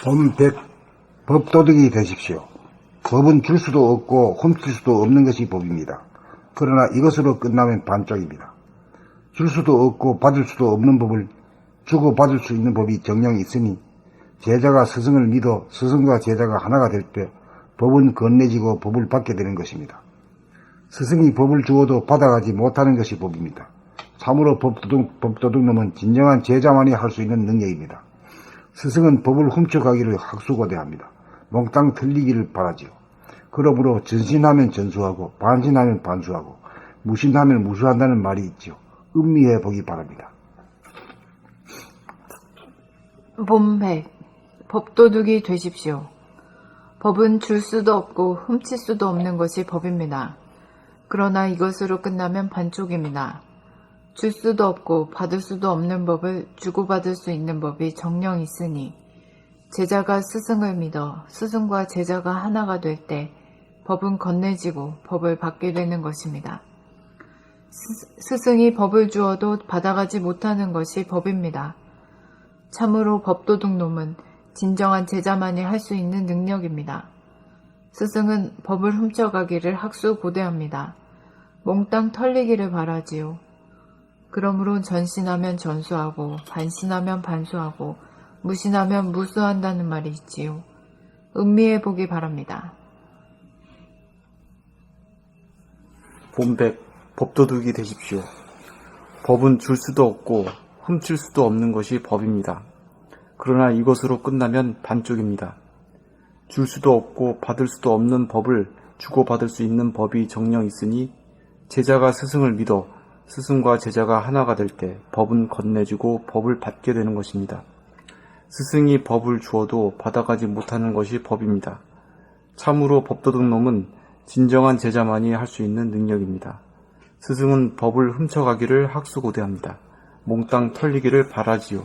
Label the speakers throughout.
Speaker 1: 본 100 법도둑이 되십시오. 법은 줄 수도 없고 훔칠 수도 없는 것이 법입니다. 그러나 이것으로 끝나면 반쪽입니다. 줄 수도 없고 받을 수도 없는 법을 주고 받을 수 있는 법이 정령이 있으니 제자가 스승을 믿어 스승과 제자가 하나가 될 때 법은 건네지고 법을 받게 되는 것입니다. 스승이 법을 주어도 받아가지 못하는 것이 법입니다. 참으로 법도둑놈은 진정한 제자만이 할 수 있는 능력입니다. 스승은 법을 훔쳐가기를 학수고대합니다. 몽땅 틀리기를 바라지요. 그러므로 전신하면 전수하고 반신하면 반수하고 무신하면 무수한다는 말이 있지요. 음미해 보기 바랍니다.
Speaker 2: 본백 법도둑이 되십시오. 법은 줄 수도 없고 훔칠 수도 없는 것이 법입니다. 그러나 이것으로 끝나면 반쪽입니다. 줄 수도 없고 받을 수도 없는 법을 주고받을 수 있는 법이 정령 있으니 제자가 스승을 믿어 스승과 제자가 하나가 될 때 법은 건네지고 법을 받게 되는 것입니다. 스승이 법을 주어도 받아가지 못하는 것이 법입니다. 참으로 법도둑놈은 진정한 제자만이 할 수 있는 능력입니다. 스승은 법을 훔쳐가기를 학수고대합니다. 몽땅 털리기를 바라지요. 그러므로 전신하면 전수하고 반신하면 반수하고 무신하면 무수한다는 말이 있지요. 음미해 보기 바랍니다.
Speaker 3: 본백 법도둑이 되십시오. 법은 줄 수도 없고 훔칠 수도 없는 것이 법입니다. 그러나 이것으로 끝나면 반쪽입니다. 줄 수도 없고 받을 수도 없는 법을 주고받을 수 있는 법이 정령 있으니 제자가 스승을 믿어 스승과 제자가 하나가 될 때 법은 건네주고 법을 받게 되는 것입니다. 스승이 법을 주어도 받아가지 못하는 것이 법입니다. 참으로 법도둑놈은 진정한 제자만이 할 수 있는 능력입니다. 스승은 법을 훔쳐가기를 학수고대합니다. 몽땅 털리기를 바라지요.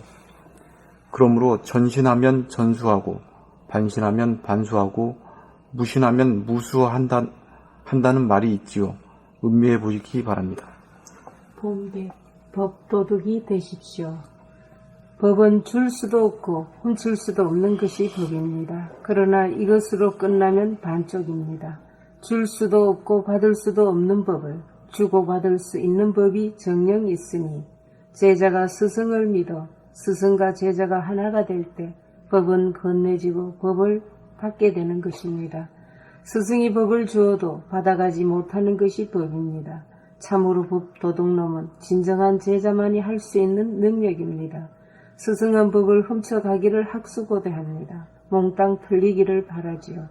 Speaker 3: 그러므로 전신하면 전수하고 반신하면 반수하고 무신하면 무수한다는 말이 있지요. 음미해 보시기 바랍니다.
Speaker 4: 본백 법도둑이 되십시오. 법은 줄 수도 없고 훔칠 수도 없는 것이 법입니다. 그러나 이것으로 끝나면 반쪽입니다. 줄 수도 없고 받을 수도 없는 법을 주고받을 수 있는 법이 정령 있으니 제자가 스승을 믿어 스승과 제자가 하나가 될 때 법은 건네지고 법을 받게 되는 것입니다. 스승이 법을 주어도 받아가지 못하는 것이 법입니다. 참으로 법도둑놈은 진정한 제자만이 할 수 있는 능력입니다. 스승은 법을 훔쳐가기를 학수고대합니다. 몽땅 틀리기를 바라지요.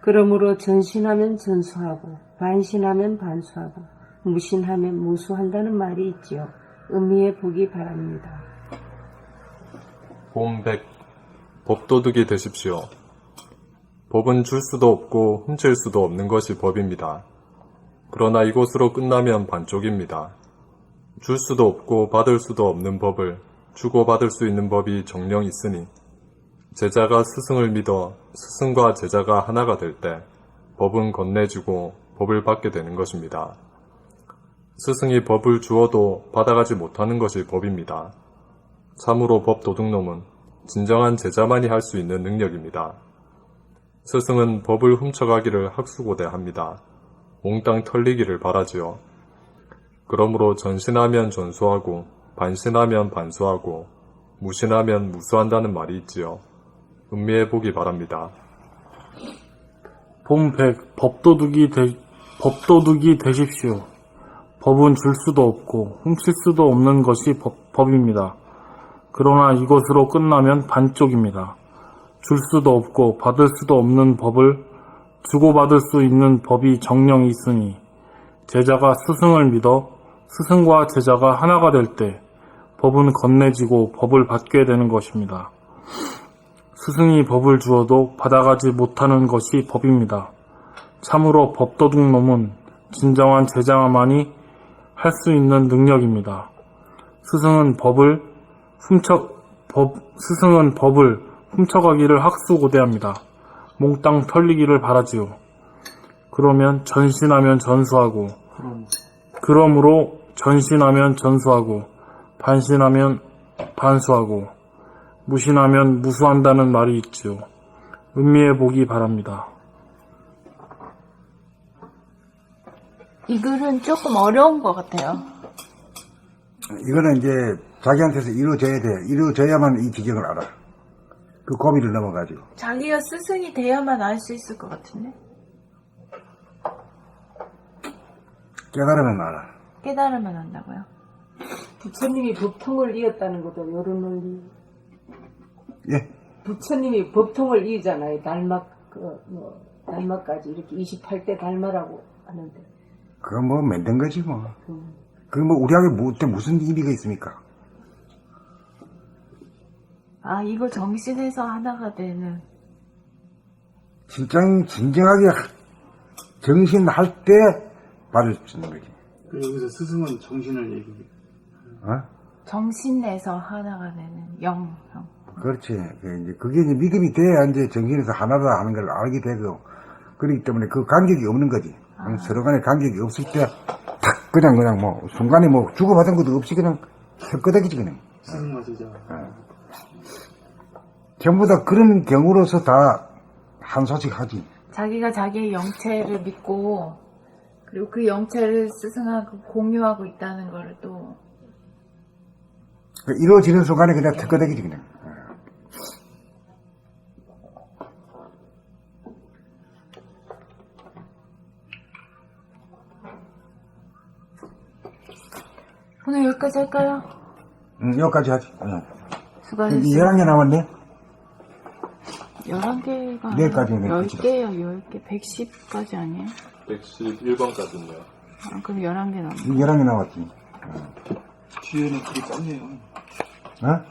Speaker 4: 그러므로 전신하면 전수하고 반신하면 반수하고 무신하면 무수한다는 말이 있지요. 음미해 보기 바랍니다.
Speaker 5: 본백 법도둑이 되십시오. 법은 줄 수도 없고 훔칠 수도 없는 것이 법입니다. 그러나 이곳으로 끝나면 반쪽입니다. 줄 수도 없고 받을 수도 없는 법을 주고받을 수 있는 법이 정령 있으니 제자가 스승을 믿어 스승과 제자가 하나가 될 때 법은 건네주고 법을 받게 되는 것입니다. 스승이 법을 주어도 받아가지 못하는 것이 법입니다. 참으로 법도둑놈은 진정한 제자만이 할 수 있는 능력입니다. 스승은 법을 훔쳐가기를 학수고대합니다. 몽땅 털리기를 바라지요. 그러므로 전신하면 전수하고 반신하면 반수하고 무신하면 무수한다는 말이 있지요. 음미해 보기 바랍니다.
Speaker 6: 본백 법도둑이 되십시오. 법은 줄 수도 없고 훔칠 수도 없는 것이 법입니다. 그러나 이것으로 끝나면 반쪽입니다. 줄 수도 없고 받을 수도 없는 법을 주고받을 수 있는 법이 정령이 있으니 제자가 스승을 믿어 스승과 제자가 하나가 될 때 법은 건네지고 법을 받게 되는 것입니다. 스승이 법을 주어도 받아가지 못하는 것이 법입니다. 참으로 법도둑놈은 진정한 제자만이 할 수 있는 능력입니다. 스승은 법을 훔쳐가기를 학수고대합니다. 몽땅 털리기를 바라지요. 그러므로 전신하면 전수하고 반신하면 반수하고 무신하면 무수한다는 말이 있지요. 음미해 보기 바랍니다.
Speaker 2: 이 글은 조금 어려운 것 같아요.
Speaker 1: 이거는 이제 자기한테서 이루어져야 돼. 이루어져야만 이 지경을 알아. 그 고비를 넘어가지고.
Speaker 2: 자기가 스승이 돼야만 알 수 있을 것 같은데.
Speaker 1: 깨달으면 알아.
Speaker 2: 깨달으면 안다고요?
Speaker 4: 부처님이 법통을 이었다는 것도 요런 논리.
Speaker 1: 예.
Speaker 4: 부처님이 법통을 이으잖아요. 달마까지 이렇게 28대 달마라고 하는데.
Speaker 1: 그건 뭐 만든 거지 뭐. 그게 뭐 우리에게 무슨 의미가 있습니까?
Speaker 2: 아, 이거 정신에서 하나가 되는.
Speaker 1: 진정하게 정신할 때 받을 수 있는 거지.
Speaker 3: 여기서 스승은 정신을 얘기해요.
Speaker 1: 어?
Speaker 2: 정신에서 하나가 되는 영.
Speaker 1: 그렇지. 그게 이제 믿음이 돼야 이제 정신에서 하나다 하는 걸 알게 되고, 그렇기 때문에 그 간격이 없는 거지. 서로 간에 간격이 없을 때, 탁, 그냥 뭐, 순간에 뭐, 주고받은 것도 없이 그냥, 헛끄덕이지, 그냥.
Speaker 3: 스승 맞으죠.
Speaker 1: 전부 다 그런 경우로서 다 한 소식 하지.
Speaker 2: 자기가 자기의 영체를 믿고, 그리고 그 영체를 스승하고 공유하고 있다는 거를 또.
Speaker 1: 이루어지는 순간에 그냥 헛끄덕이지, 그냥.
Speaker 2: 오늘 여기까지 할까요?
Speaker 1: 여기까지 하지.
Speaker 2: 수고하셨습니다.
Speaker 1: 11개 남았네?
Speaker 2: 11개가
Speaker 1: 내일까지 네,
Speaker 2: 10개요, 10개. 110까지 아니에요?
Speaker 5: 111번까지인데요.
Speaker 2: 아, 그럼 11개 남았네.
Speaker 1: 11개 남았지.
Speaker 3: 뒤에는 글이 짧네요.
Speaker 1: 어?